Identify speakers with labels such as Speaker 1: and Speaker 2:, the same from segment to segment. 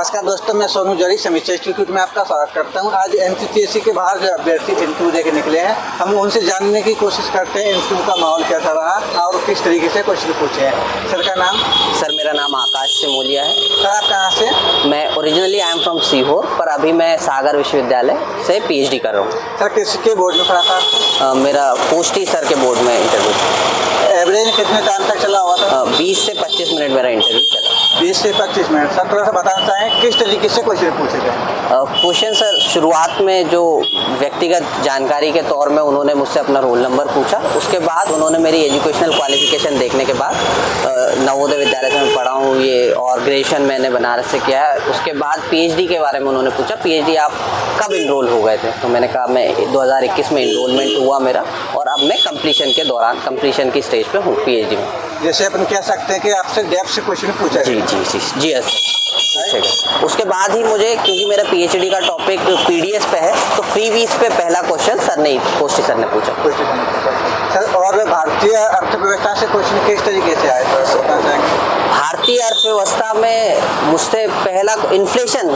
Speaker 1: नमस्कार दोस्तों, मैं सोनू जरी समीक्षा इंस्टीट्यूट में आपका स्वागत करता हूं। आज एनसीटीएससी के बाहर जो अभ्यर्थी इंटरव्यू देके निकले हैं, हम उनसे जानने की कोशिश करते हैं इंटरव्यू का माहौल कैसा रहा और किस तरीके से क्वेश्चन पूछे हैं। सर का नाम?
Speaker 2: सर मेरा नाम आकाश सिमोलिया है।
Speaker 1: सर आप कहाँ से?
Speaker 2: मैं originally I am from Sehore, पर अभी मैं सागर विश्वविद्यालय से पीएचडी कर रहा हूँ।
Speaker 1: सर किसके बोर्ड में पढ़ा था?
Speaker 2: मेरा पोस्टी सर के बोर्ड में इंटरव्यू।
Speaker 1: एवरेज कितने टाइम तक चला हुआ था?
Speaker 2: 20 से 25 मिनट मेरा इंटरव्यू चला।
Speaker 1: 20 से 25 मिनट। सर थोड़ा सा बताना चाहें किस तरीके से क्वेश्चन पूछे गए?
Speaker 2: क्वेश्चन सर शुरुआत में जो व्यक्तिगत जानकारी के तौर में उन्होंने मुझसे अपना रोल नंबर पूछा। उसके बाद उन्होंने मेरी एजुकेशनल क्वालिफिकेशन देखने के बाद नवोदय विद्यालय से मैं पढ़ा हूँ ये, और ग्रेजुएशन मैंने बनारस से किया है। उसके बाद पीएचडी के बारे में उन्होंने पूछा, पीएचडी आप कब इनरोल हो गए थे? तो मैंने कहा मैं 2021 में इनरोलमेंट हुआ मेरा, और अब मैं कंप्लीशन की स्टेज पे हूँ पीएचडी में।
Speaker 1: जैसे अपन कह सकते हैं कि आपसे डेप्थ से क्वेश्चन पूछा
Speaker 2: जी सर। उसके बाद ही मुझे, क्योंकि मेरा पीएचडी का टॉपिक पीडीएस पे है, तो फ्री वीस पे पहला क्वेश्चन पोस्टी सर ने पूछा।
Speaker 1: सर और भारतीय अर्थव्यवस्था से क्वेश्चन किस तरीके से आए?
Speaker 2: भारतीय अर्थव्यवस्था में मुझसे पहला इन्फ्लेशन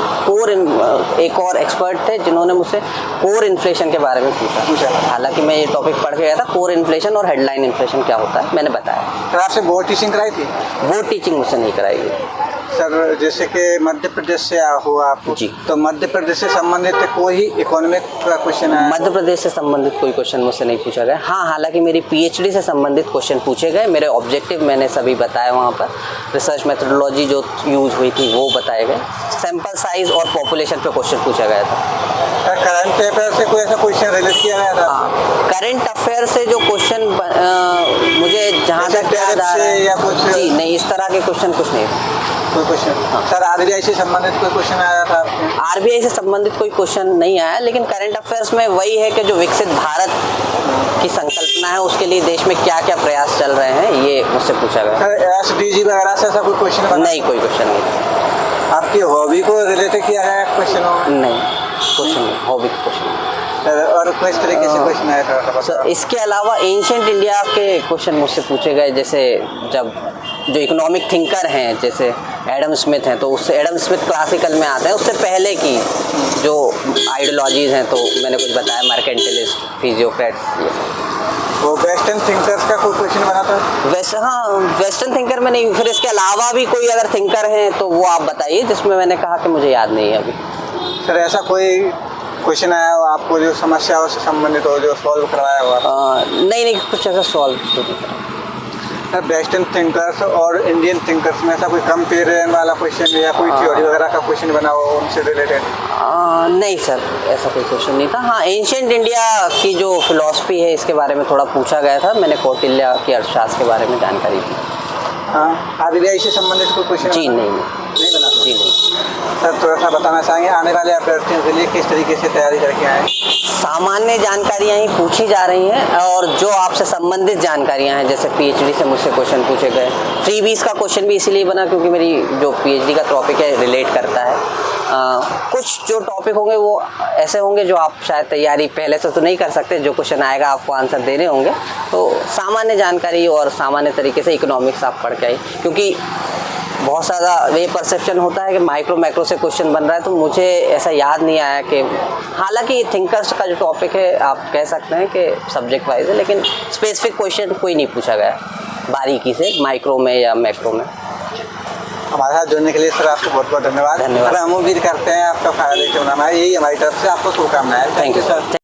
Speaker 2: एक और एक्सपर्ट थे जिन्होंने मुझसे कोर इन्फ्लेशन के बारे में पूछा। हालांकि मैं ये टॉपिक पढ़ के गया था, कोर इन्फ्लेशन और हेडलाइन इन्फ्लेशन क्या होता है मैंने बताया।
Speaker 1: सर आपसे बोर्ड टीचिंग कराई थी?
Speaker 2: बोर्ड टीचिंग मुझसे नहीं कराई गई।
Speaker 1: सर जैसे कि मध्य प्रदेश से हुआ आप, तो मध्य प्रदेश से संबंधित कोई इकोनॉमिक का क्वेश्चन है?
Speaker 2: मध्य प्रदेश से संबंधित कोई क्वेश्चन मुझसे नहीं पूछा गया। हाँ, हालांकि मेरी पीएचडी से संबंधित क्वेश्चन पूछे गए। मेरे ऑब्जेक्टिव मैंने सभी बताए वहाँ पर, रिसर्च मेथोडोलॉजी जो यूज़ हुई थी वो बताए गए, सैंपल साइज और पॉपुलेशन पे क्वेश्चन पूछा गया था।
Speaker 1: करंट अफेयर से कोई ऐसा क्वेश्चन रिलेट किया गया था?
Speaker 2: हाँ, करंट अफेयर से जो क्वेश्चन मुझे जहाँ तक याद आ रहा है, जी नहीं, इस तरह के क्वेश्चन कुछ नहीं
Speaker 1: कोई क्वेश्चन। हाँ। सर आरबीआई से संबंधित कोई क्वेश्चन आया था?
Speaker 2: आरबीआई से संबंधित कोई क्वेश्चन नहीं आया, लेकिन करंट अफेयर्स में वही है कि जो विकसित भारत की संकल्पना है उसके लिए देश में क्या क्या प्रयास चल रहे हैं, ये मुझसे पूछा गया।
Speaker 1: सर एसडीजी वगैरह से ऐसा कोई क्वेश्चन?
Speaker 2: नहीं, कोई क्वेश्चन नहीं।
Speaker 1: आपकी हॉबी को रिलेटेड किया है क्वेश्चन?
Speaker 2: नहीं, क्वेश्चन नहीं, हॉबी क्वेश्चन।
Speaker 1: और किस तरीके से क्वेश्चन आया था?
Speaker 2: सर इसके अलावा एंशिएंट इंडिया के क्वेश्चन मुझसे पूछे गए, जैसे जब जो इकोनॉमिक थिंकर हैं जैसे एडम स्मिथ हैं, तो उससे एडम स्मिथ क्लासिकल में आते हैं, उससे पहले की जो आइडियोलॉजीज़ हैं, तो मैंने कुछ बताया, मर्केंटलिस्ट, फिजियोक्रेट्स, ये सब।
Speaker 1: वो वेस्टर्न थिंकर्स का कोई क्वेश्चन बना था?
Speaker 2: हाँ, वेस्टर्न थिंकर में नहीं, फिर इसके अलावा भी कोई अगर थिंकर हैं तो वो आप बताइए, जिसमें मैंने कहा कि मुझे याद नहीं है अभी।
Speaker 1: सर ऐसा कोई क्वेश्चन आया हो आपको जो समस्याओं से संबंधित हो, जो सॉल्व करवाया हुआ?
Speaker 2: नहीं, कुछ ऐसा सॉल्व।
Speaker 1: सर वेस्टर्न थिंकर्स और इंडियन थिंकर्स में ऐसा कोई कंपेरिजन वाला क्वेश्चन या कोई थ्योरी वगैरह का क्वेश्चन बना हो उनसे रिलेटेड?
Speaker 2: नहीं सर, ऐसा कोई क्वेश्चन नहीं था। हाँ, एंशिएंट इंडिया की जो फिलॉसफी है इसके बारे में थोड़ा पूछा गया था। मैंने कौटिल्य की अर्थशास्त्र के बारे में जानकारी दी।
Speaker 1: हाँ, आरबीआई से संबंधित कोई क्वेश्चन?
Speaker 2: जी नहीं
Speaker 1: बना।
Speaker 2: जी नहीं।
Speaker 1: सर थोड़ा सा बताना चाहेंगे आने वाले अभ्यर्थियों के लिए किस तरीके से तैयारी करके आए?
Speaker 2: सामान्य जानकारियाँ ही पूछी जा रही हैं, और जो आपसे संबंधित जानकारियाँ हैं, जैसे पीएचडी से मुझसे क्वेश्चन पूछे गए। फ्रीबीज का क्वेश्चन भी इसीलिए बना क्योंकि मेरी जो पीएचडी का टॉपिक है रिलेट करता है। कुछ जो टॉपिक होंगे वो ऐसे होंगे जो आप शायद तैयारी पहले से तो नहीं कर सकते, जो क्वेश्चन आएगा आपको आंसर देने होंगे। तो सामान्य जानकारी और सामान्य तरीके से इकोनॉमिक्स आप पढ़ के आए, क्योंकि बहुत ज़्यादा ये परसेप्शन होता है कि माइक्रो मैक्रो से क्वेश्चन बन रहा है, तो मुझे ऐसा याद नहीं आया कि, हालांकि थिंकर्स का जो टॉपिक है आप कह सकते हैं कि सब्जेक्ट वाइज है, लेकिन स्पेसिफिक क्वेश्चन कोई नहीं पूछा गया बारीकी से माइक्रो में या मैक्रो में।
Speaker 1: हमारे साथ जुड़ने के लिए सर आपको बहुत बहुत धन्यवाद। हम उम्मीद करते हैं आपका फायदा लेके बनाना है, यही हमारी तरफ से आपको शुभकामनाएं। Thank you sir.